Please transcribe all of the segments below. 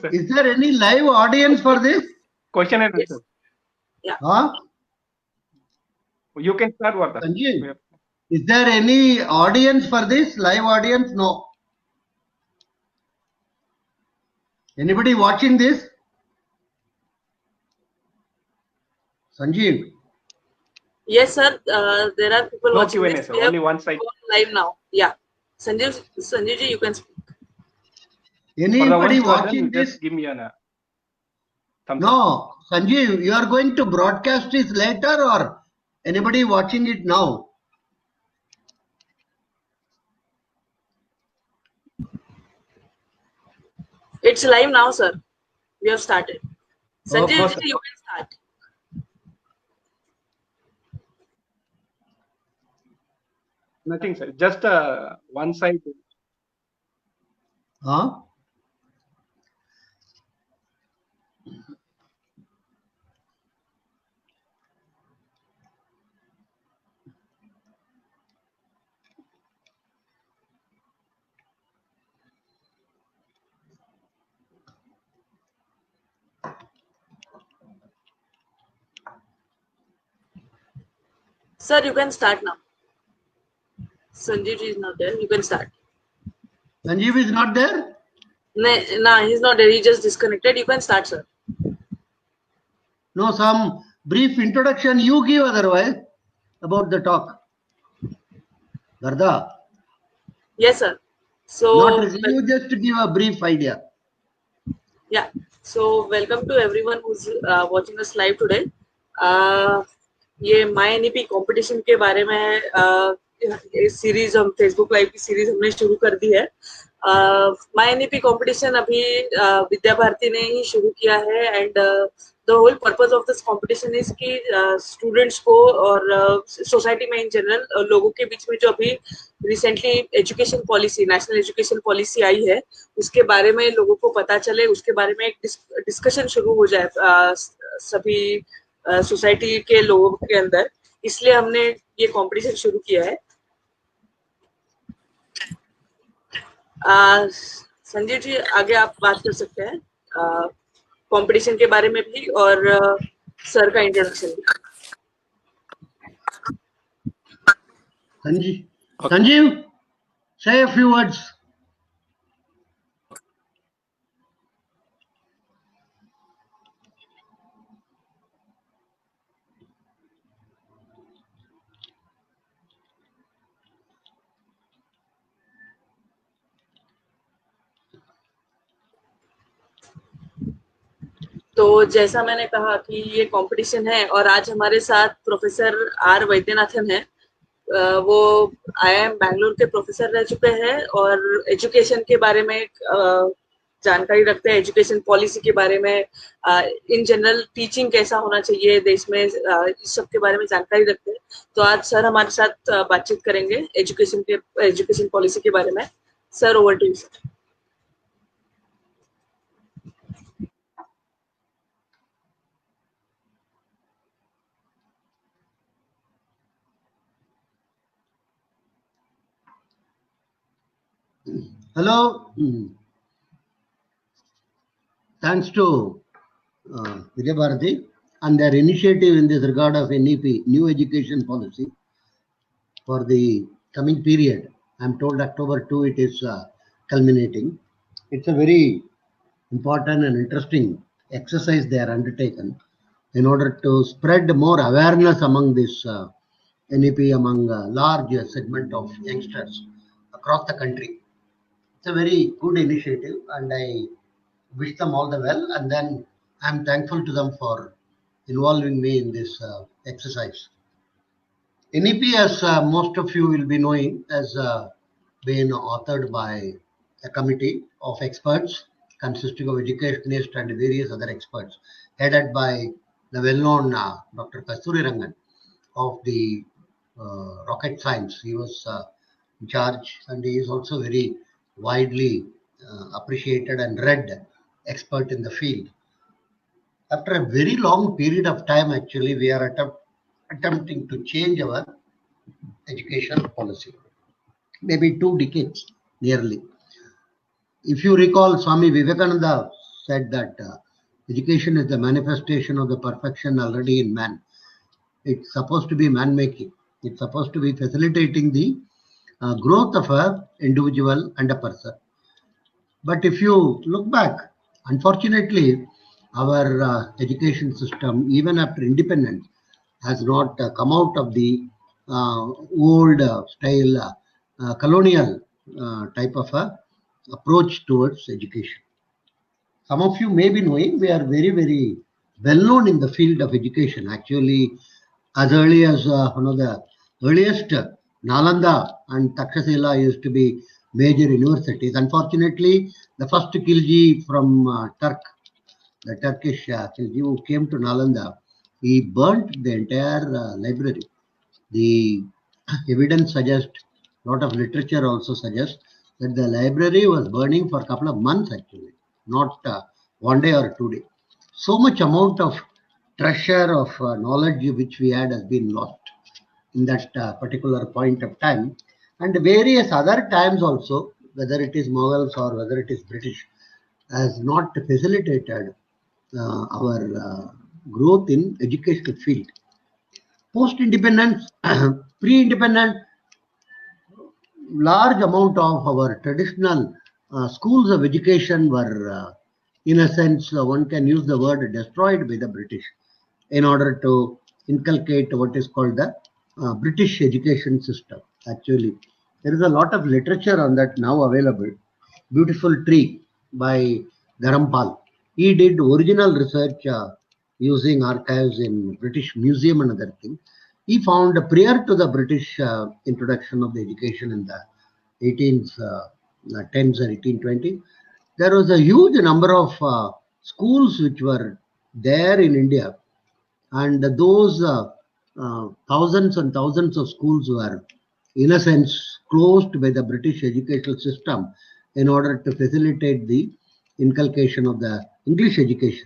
sir. Is there any live audience for this? Question and Yes. answer. Yeah. Huh? You can start, Vardha. Sanjeev, is there any audience for this? Live audience? No. Anybody watching this? Sanjeev. Yes, sir. There are people No watching Q&A, this. sir. We have Only one side. gone live now. Yeah. Sanjeev ji, you can speak. For the Anybody ones who are done, watching you this? just give me a thumbs up. No. Sanjeev, you are going to broadcast this later or anybody watching it now? It's live now, sir. We have started. Sanjeev no, ji, sir. you can start. Nothing, sir. Just one side. Huh? Sir, you can start now. Sanjeev ji is not there. You can start. Sanjeev is not there? Nah, he's not there. He just disconnected. You can start, sir. No, some brief introduction you give otherwise about the talk. Vardha. Yes, sir. So, Not you just give a brief idea. yeah. So, welcome to everyone who's watching us live today. ये माई NEP competition के बारे में series हम Facebook live की series हमने शुरू कर दी है. माई एनईपी कंपटीशन अभी विद्या भारती ने ही शुरू किया है and the whole purpose of this competition is कि स्टूडेंट्स को और सोसाइटी में इन जनरल लोगों के बीच में जो अभी recently education policy national education policy आई है उसके बारे में लोगों को पता चले, उसके बारे में एक डिस्कशन शुरू हो जाए सभी सोसाइटी के लोगों के अंदर. इसलिए हमने ये कंपटीशन शुरू किया है. संजीव जी आगे आप बात कर सकते हैं कंपटीशन के बारे में भी और सर का इंट्रोडक्शन भी. Sanjeev, say a few words. तो जैसा मैंने कहा कि ये कंपटीशन है और आज हमारे साथ प्रोफेसर आर वैद्यनाथन है. वो IIM बैंगलोर के प्रोफेसर रह चुके हैं और एजुकेशन के बारे में जानकारी रखते हैं, एजुकेशन पॉलिसी के बारे में, इन जनरल टीचिंग कैसा होना चाहिए देश में, इस सब के बारे में जानकारी रखते हैं. तो आज सर हमारे साथ बातचीत करेंगे एजुकेशन पॉलिसी के बारे में. Sir, over to you sir. Hello. Thanks to Vidya Bharati and their initiative in this regard of NEP, New Education Policy, for the coming period. I'm told October 2 it is culminating. It's a very important and interesting exercise they are undertaken in order to spread more awareness among this NEP, among a large segment of youngsters across the country. It's a very good initiative and I wish them all the well, and then I'm thankful to them for involving me in this exercise. NEP, as most of you will be knowing, has been authored by a committee of experts consisting of educationists and various other experts, headed by the well-known Dr. Kasturi Rangan of the rocket science. He was in charge, and he is also very widely appreciated and read expert in the field. After a very long period of time, actually, we are attempting to change our education policy. Maybe 2 decades nearly. If you recall, Swami Vivekananda said that education is the manifestation of the perfection already in man. It's supposed to be man-making. It's supposed to be facilitating the growth of a individual and a person. But if you look back, unfortunately, our education system, even after independence, has not come out of the old style colonial type of approach towards education. Some of you may be knowing we are very, very well known in the field of education. Actually, as early as one of the earliest, Nalanda and Takshashila used to be major universities. Unfortunately, the first Khilji from the Turkish Khilji who came to Nalanda, he burnt the entire library. The evidence suggests, a lot of literature also suggests that the library was burning for a couple of months actually, not one day or 2 days. So much amount of treasure of knowledge which we had has been lost in that particular point of time. And various other times also, whether it is Mughals or whether it is British, has not facilitated our growth in educational field. Post-independence, pre-independence, large amount of our traditional schools of education were, in a sense, one can use the word destroyed by the British in order to inculcate what is called the British education system. Actually, there is a lot of literature on that now available. Beautiful Tree by Dharampal. He did original research using archives in British Museum and other things. He found prior to the British introduction of the education in the 1810s or 1820s, there was a huge number of schools which were there in India, and those thousands and thousands of schools were, in a sense, closed by the British educational system in order to facilitate the inculcation of the English education.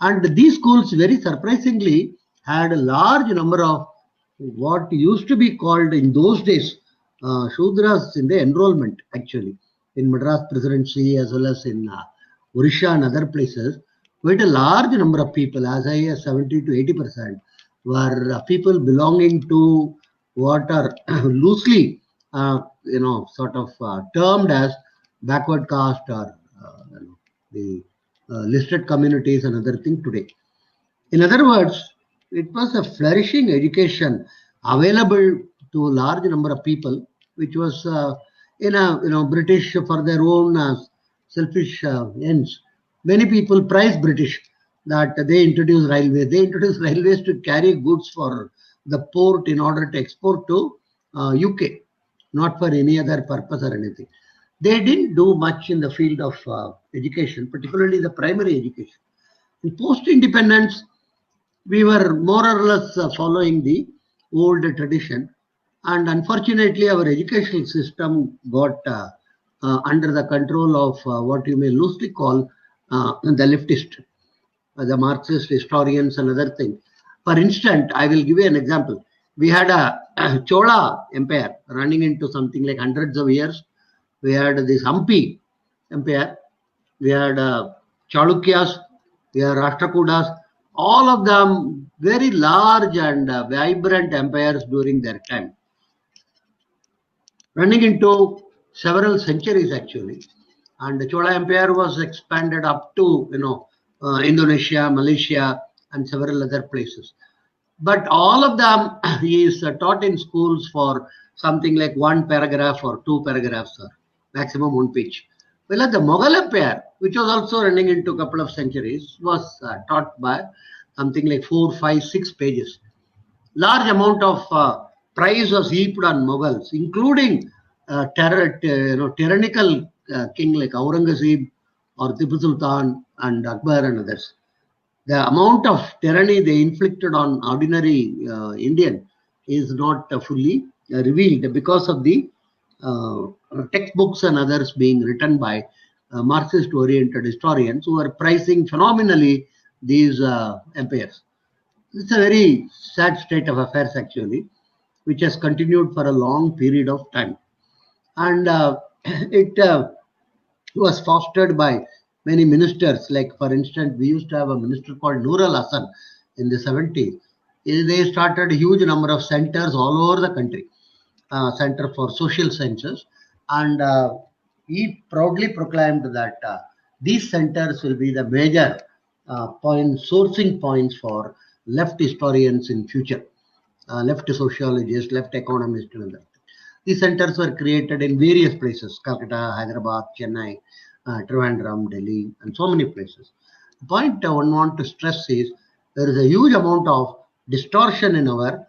And these schools, very surprisingly, had a large number of what used to be called in those days Shudras in the enrollment, actually, in Madras Presidency as well as in Odisha and other places. Quite a large number of people, as high as 70 to 80%, were people belonging to what are loosely, sort of termed as backward caste or the listed communities and other things today. In other words, it was a flourishing education available to a large number of people, which was British for their own selfish ends. Many people prize British that they introduced railways. They introduced railways to carry goods for the port in order to export to UK, not for any other purpose or anything. They didn't do much in the field of education, particularly the primary education. In post-independence, we were more or less following the old tradition, and unfortunately our educational system got under the control of what you may loosely call the leftist, the Marxist historians and other things. For instance, I will give you an example. We had a Chola empire running into something like hundreds of years. We had this Hampi empire, we had Chalukyas, we had Rashtrakutas, all of them very large and vibrant empires during their time, running into several centuries actually. And the Chola Empire was expanded up to Indonesia, Malaysia, and several other places. But all of them is taught in schools for something like one paragraph or two paragraphs, or maximum one page. Well, the Mughal Empire, which was also running into a couple of centuries, was taught by something like 4, 5, 6 pages. Large amount of price was heaped on Mughals, including tyrannical king like Aurangzeb or Tipu Sultan and Akbar and others. The amount of tyranny they inflicted on ordinary Indian is not fully revealed because of the textbooks and others being written by Marxist-oriented historians who are pricing phenomenally these empires. It's a very sad state of affairs actually, which has continued for a long period of time. And it was fostered by many ministers, like for instance, we used to have a minister called Nur Al Hassan in the 70s. They started a huge number of centers all over the country, Center for Social Sciences, and he proudly proclaimed that these centers will be the major sourcing points for left historians in future, left sociologists, left economists, and that. These centers were created in various places: Calcutta, Hyderabad, Chennai, Trivandrum, Delhi, and so many places. The point one want to stress is there is a huge amount of distortion in our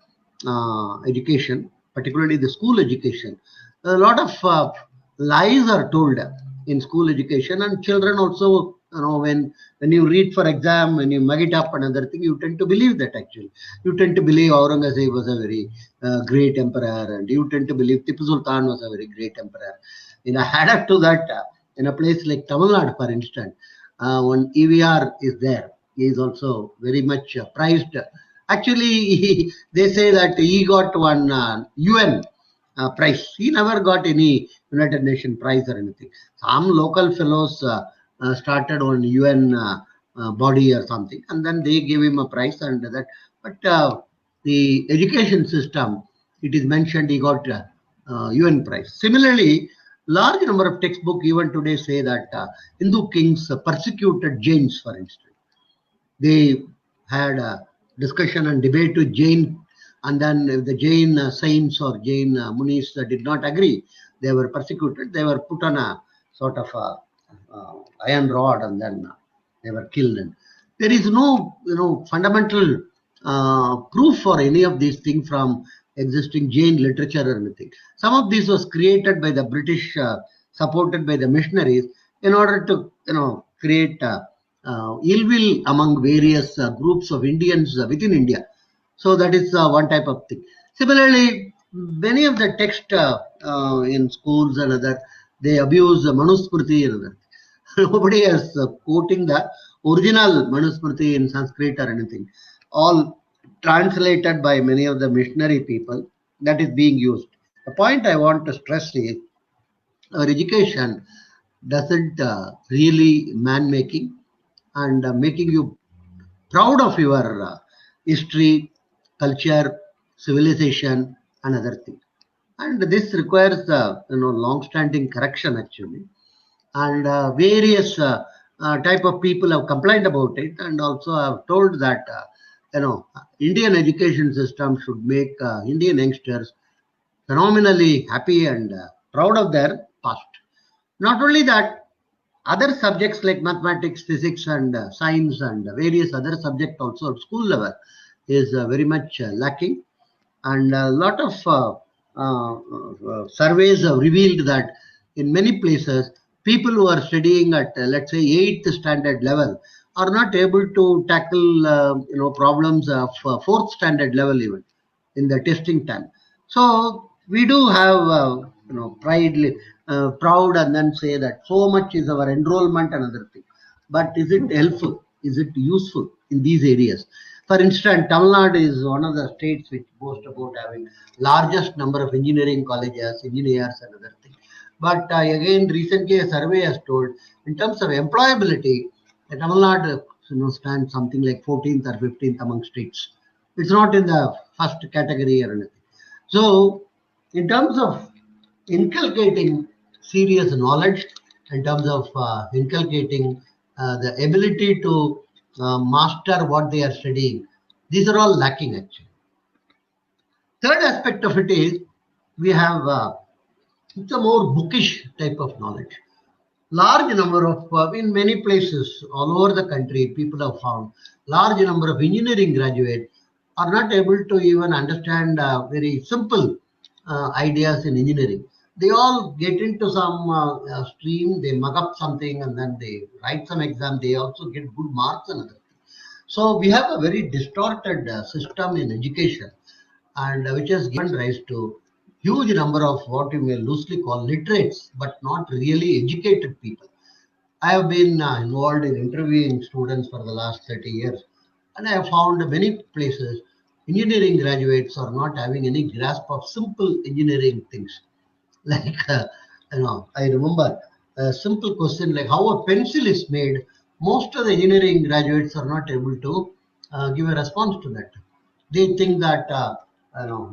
education, particularly the school education. A lot of lies are told in school education, and children also, when you read for exam, when you mug it up another thing, you tend to believe that. Actually, you tend to believe Aurangzeb was a very great emperor, and you tend to believe Tipu Sultan was a very great emperor. Add up to that, in a place like Tamil Nadu, for instance, when EVR is there, he is also very much prized. Actually, they say that he got one UN prize. He never got any United Nations prize or anything. Some local fellows started on UN body or something, and then they gave him a prize and that. But the education system, it is mentioned he got UN prize. Similarly, large number of textbooks even today say that Hindu kings persecuted Jains, for instance. They had a discussion and debate with Jain, and then if the Jain saints or Jain munis did not agree, they were persecuted. They were put on a sort of iron rod, and then they were killed. And there is no fundamental proof for any of these things from existing Jain literature or anything. Some of this was created by the British, supported by the missionaries, in order to create ill will among various groups of Indians within India. So that is one type of thing. Similarly, many of the text in schools and other, they abuse Manusmriti and other. Nobody is quoting the original Manusmriti in Sanskrit or anything. All translated by many of the missionary people, that is being used. The point I want to stress is our education doesn't really man-making and making you proud of your history, culture, civilization, and other things. And this requires long-standing correction actually. And various type of people have complained about it, and also have told that Indian education system should make Indian youngsters phenomenally happy and proud of their past. Not only that, other subjects like mathematics, physics, and science, and various other subjects also at school level is very much lacking. And a lot of surveys have revealed that in many places, people who are studying at let's say 8th standard level are not able to tackle problems of 4th standard level even in the testing time. So we do have proud and then say that so much is our enrollment and other thing. But is it helpful? Is it useful in these areas? For instance, Tamil Nadu is one of the states which boast about having largest number of engineering colleges, engineers and other things. But again, recently a survey has told, in terms of employability, Tamil Nadu stands something like 14th or 15th among states. It's not in the first category or anything. So, in terms of inculcating serious knowledge, in terms of inculcating the ability to master what they are studying, these are all lacking actually. Third aspect of it is we have it's a more bookish type of knowledge. Large number of, in many places all over the country, people have found large number of engineering graduates are not able to even understand very simple ideas in engineering. They all get into some stream, they mug up something, and then they write some exam. They also get good marks and other things. So we have a very distorted system in education, and which has given rise to huge number of what you may loosely call literates, but not really educated people. I have been involved in interviewing students for the last 30 years, and I have found many places engineering graduates are not having any grasp of simple engineering things. Like, I remember a simple question like how a pencil is made, most of the engineering graduates are not able to give a response to that. They think that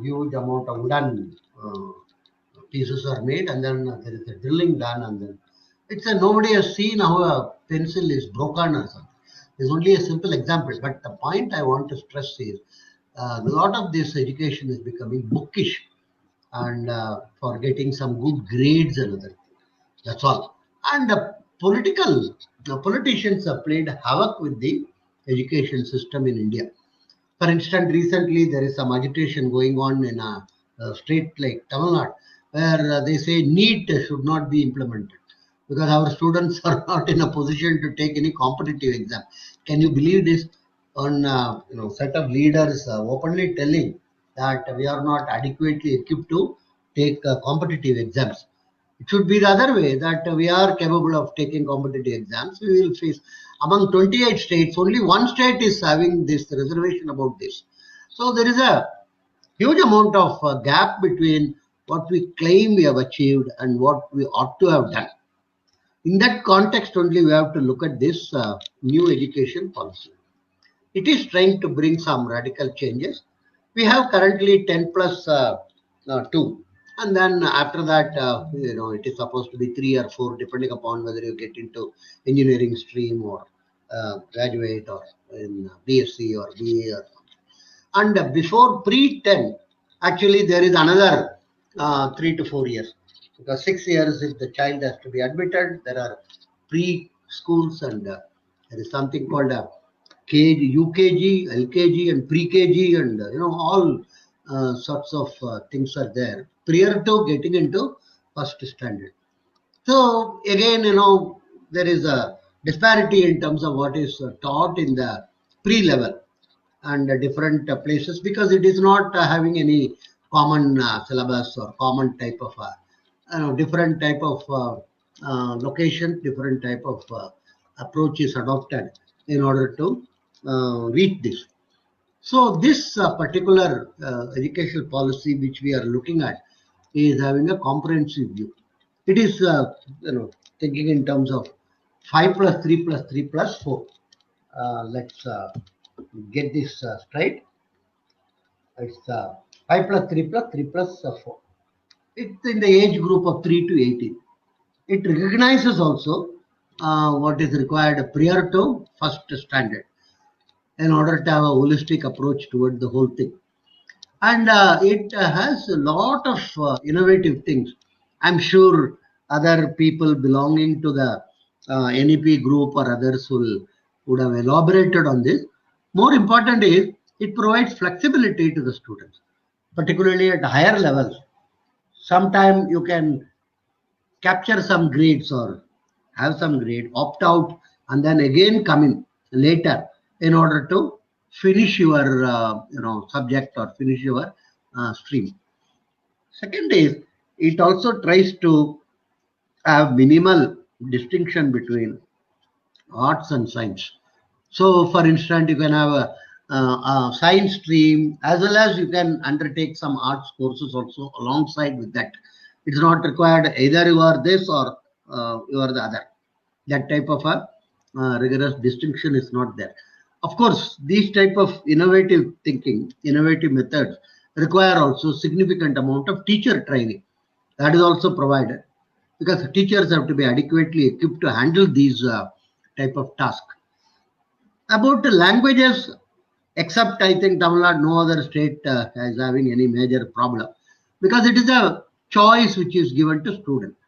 huge amount of wooden pieces are made, and then there is a drilling done, and then nobody has seen how a pencil is broken or something. There's only a simple example, but the point I want to stress is a lot of this education is becoming bookish and for getting some good grades and other things. That's all. And the politicians have played havoc with the education system in India. For instance, recently there is some agitation going on in a state like Tamil Nadu, where they say NEET should not be implemented because our students are not in a position to take any competitive exam. Can you believe this? On set of leaders openly telling that we are not adequately equipped to take competitive exams. It should be the other way, that we are capable of taking competitive exams. We will face among 28 states, only one state is having this reservation about this. So there is a huge amount of gap between what we claim we have achieved and what we ought to have done. In that context only, we have to look at this new education policy. It is trying to bring some radical changes. We have currently 10 plus 2. And then after that, it is supposed to be 3 or 4, depending upon whether you get into engineering stream or graduate or in BSc or BA or something. And before pre-10, actually there is another 3 to 4 years. Because 6 years if the child has to be admitted, there are pre-schools and there is something called a UKG, LKG and pre-KG and all sorts of things are there prior to getting into first standard. So again, there is a disparity in terms of what is taught in the pre-level and different places, because it is not having any common syllabus or common type of different type of location, different type of approach is adopted in order to reach this. So this particular educational policy which we are looking at is having a comprehensive view. It is thinking in terms of 5 plus 3 plus 3 plus 4. Let's get this straight. It's 5 plus 3 plus 3 plus 4. It's in the age group of 3 to 18. It recognizes also what is required prior to first standard in order to have a holistic approach toward the whole thing. And it has a lot of innovative things. I'm sure other people belonging to the NEP group or others would have elaborated on this. More important is it provides flexibility to the students, particularly at higher levels. Sometimes you can capture some grades or have some grade, opt out, and then again come in later in order to finish your subject or finish your stream. Second is it also tries to have minimal distinction between arts and science. So for instance, you can have a science stream as well as you can undertake some arts courses also alongside with that. It's not required either you are this or you are the other. That type of a rigorous distinction is not there. Of course, these type of innovative thinking, innovative methods require also significant amount of teacher training. That is also provided because teachers have to be adequately equipped to handle these type of tasks. About the languages, except I think Tamil Nadu, no other state is having any major problem because it is a choice which is given to students.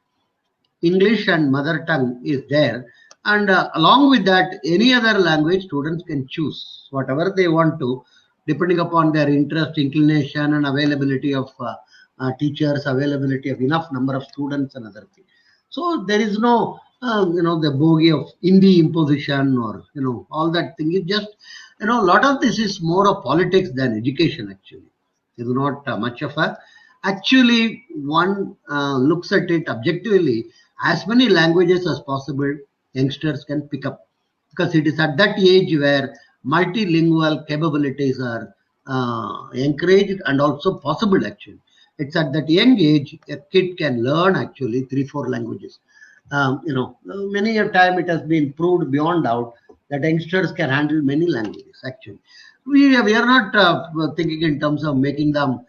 English and mother tongue is there, and along with that, any other language students can choose whatever they want to, depending upon their interest, inclination, and availability of teachers, availability of enough number of students, and other things. So there is no the bogey of Hindi imposition or all that thing. It just a lot of this is more of politics than education. Actually, it's not much of a. Actually, one looks at it objectively. As many languages as possible, youngsters can pick up because it is at that age where multilingual capabilities are encouraged and also possible. Actually, it's at that young age a kid can learn actually 3-4 languages. Many a time it has been proved beyond doubt that youngsters can handle many languages. Actually, we are not thinking in terms of making them,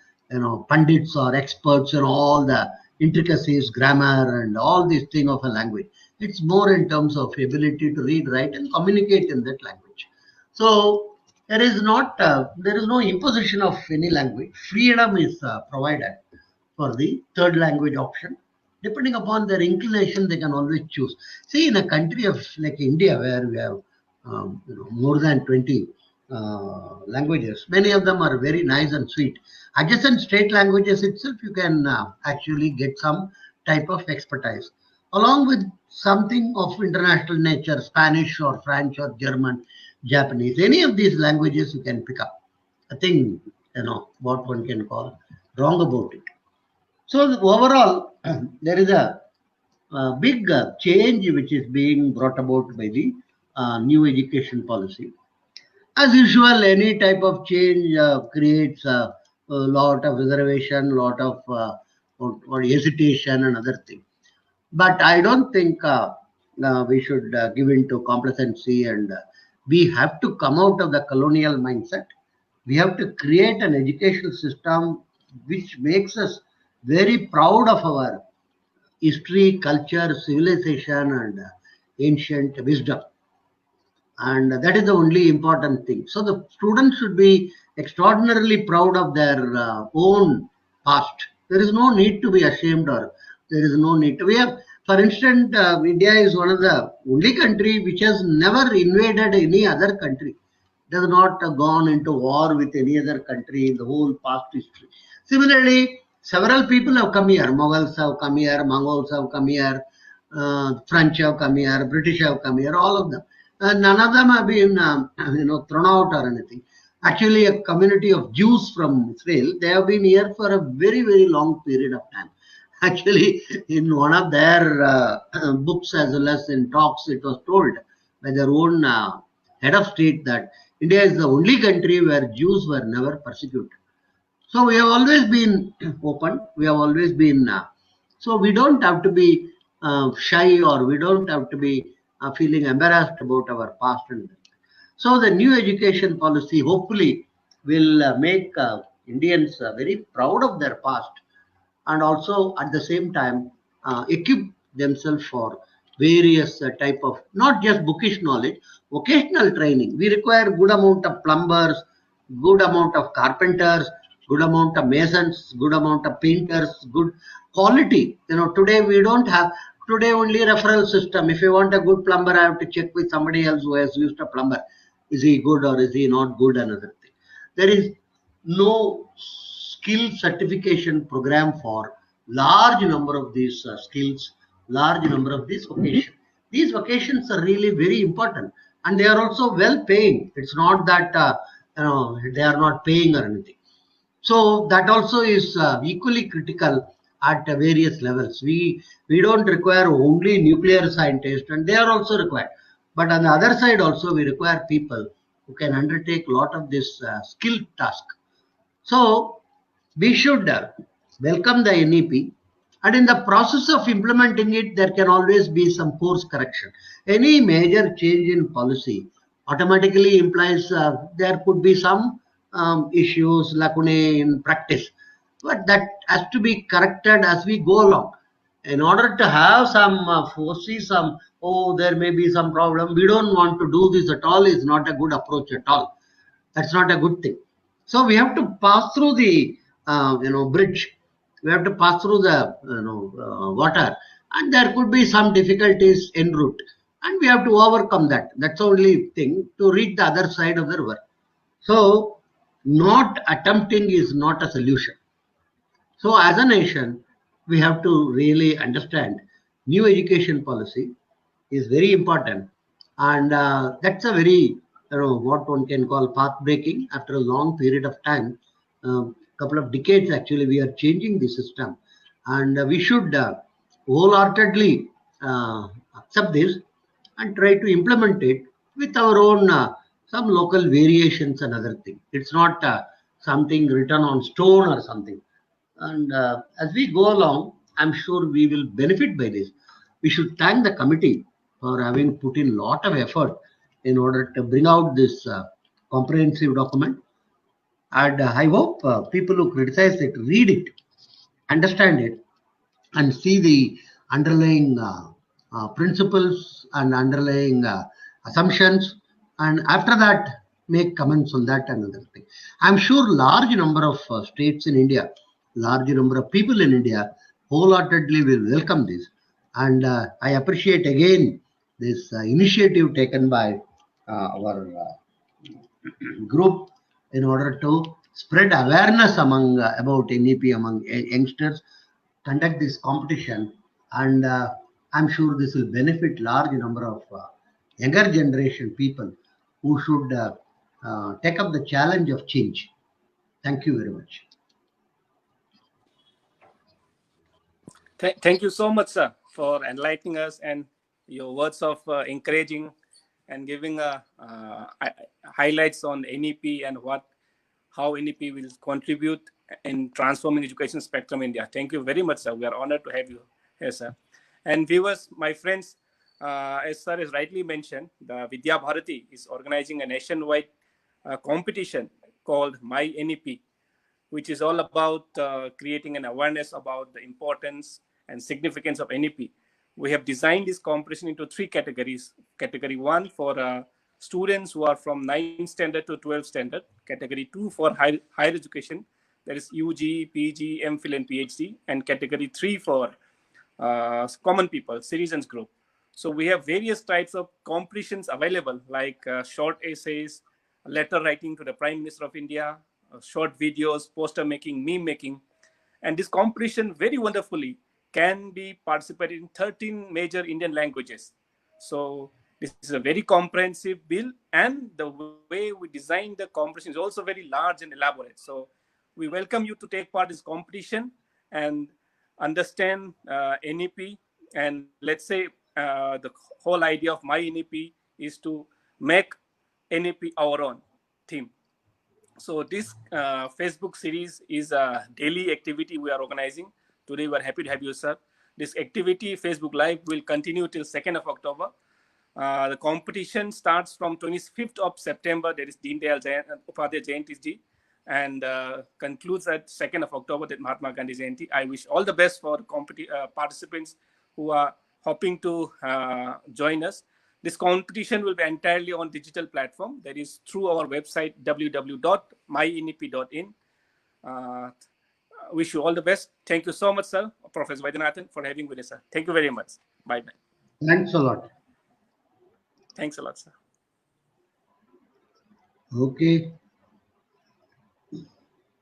pundits or experts in all the intricacies, grammar, and all these thing of a language. It's more in terms of ability to read, write, and communicate in that language. So there is no imposition of any language. Freedom is provided for the third language option. Depending upon their inclination, they can always choose. See, in a country of like India, where we have more than 20 languages, many of them are very nice and sweet. Adjacent state languages itself, you can actually get some type of expertise, along with something of international nature, Spanish or French or German, Japanese. Any of these languages you can pick up. I think, what one can call wrong about it. So overall, there is a big change which is being brought about by the new education policy. As usual, any type of change creates a lot of reservation, lot of or hesitation and other things. But I don't think we should give in to complacency, and we have to come out of the colonial mindset. We have to create an educational system which makes us very proud of our history, culture, civilization, and ancient wisdom. And that is the only important thing. So the students should be extraordinarily proud of their own past. There is no need to be ashamed, or there is no need to. We have, for instance, India is one of the only country which has never invaded any other country. It has not gone into war with any other country in the whole past history. Similarly, several people have come here. Mughals have come here, Mongols have come here, French have come here, British have come here, all of them. None of them have been, thrown out or anything. Actually, a community of Jews from Israel, they have been here for a very, very long period of time. Actually, in one of their books as well as in talks, it was told by their own head of state that India is the only country where Jews were never persecuted. So we have always been open. We have always been, so we don't have to be shy, or we don't have to be feeling embarrassed about our past. So the new education policy hopefully will make Indians very proud of their past, and also at the same time equip themselves for various type of, not just bookish knowledge, vocational training. We require good amount of plumbers, good amount of carpenters, good amount of masons, good amount of painters, good quality. Today we don't have. Today only referral system. If you want a good plumber, I have to check with somebody else who has used a plumber. Is he good or is he not good? Another thing. There is no skill certification program for large number of these skills, large number of these vocations. These vocations are really very important, and they are also well paying. It's not that they are not paying or anything. So that also is equally critical at various levels. We don't require only nuclear scientists, and they are also required. But on the other side also, we require people who can undertake a lot of this skilled task. So we should welcome the NEP, and in the process of implementing it, there can always be some course correction. Any major change in policy automatically implies there could be some issues, lacunae in practice, but that has to be corrected as we go along. In order to have some foresee some, there may be some problem, we don't want to do this at all, is not a good approach at all. That's not a good thing. So we have to pass through the bridge. We have to pass through the water, and there could be some difficulties en route, and we have to overcome that. That's the only thing, to reach the other side of the river. So not attempting is not a solution. So as a nation, we have to really understand new education policy is very important, and that's a very what one can call path breaking. After a long period of time, couple of decades actually, we are changing the system, and we should wholeheartedly accept this and try to implement it with our own some local variations and other things. It's not something written on stone or something. And as we go along, I'm sure we will benefit by this. we should thank the committee for having put in a lot of effort in order to bring out this comprehensive document. And I hope people who criticize it read it, understand it, and see the underlying principles and underlying assumptions, and after that make comments on that and other thing. I'm sure large number of states in India, large number of people in India wholeheartedly will welcome this, and I appreciate again this initiative taken by our group in order to spread awareness among about NEP among youngsters, conduct this competition, and I'm sure this will benefit large number of younger generation people who should take up the challenge of change. Thank you very much. Thank you so much, sir, for enlightening us and your words of encouraging and giving highlights on NEP and how NEP will contribute in transforming education spectrum in India. Thank you very much, sir. We are honored to have you here, sir. And viewers, my friends, as sir has rightly mentioned, the Vidya Bharati is organizing a nationwide competition called My NEP, which is all about creating an awareness about the importance and significance of NEP. We have designed this competition into 3 categories. Category 1 for students who are from 9th standard to 12th standard. Category 2 for higher education, that is UG, PG, MPhil, and PhD. And category 3 for common people, citizens group. So we have various types of competitions available, like short essays, letter writing to the Prime Minister of India, short videos, poster making, meme making. And this competition very wonderfully can be participated in 13 major Indian languages. So this is a very comprehensive bill, and the way we design the competition is also very large and elaborate. So we welcome you to take part in this competition and understand NEP. And let's say the whole idea of My NEP is to make NEP our own theme. So this Facebook series is a daily activity we are organizing. Today we are happy to have you, sir. This activity, Facebook Live, will continue till 2nd of October. The competition starts from 25th of September, that is Deen Dayal Upadhyay Jayanti Ji, and concludes at 2nd of October, that Mahatma Gandhi Jayanti. I wish all the best for participants who are hoping to join us. This competition will be entirely on digital platform, that is through our website www.mynep.in. Wish you all the best. Thank you so much, sir, Professor Vaidyanathan, for having with us, sir. Thank you very much. Bye-bye. Thanks a lot. Thanks a lot, sir. Okay.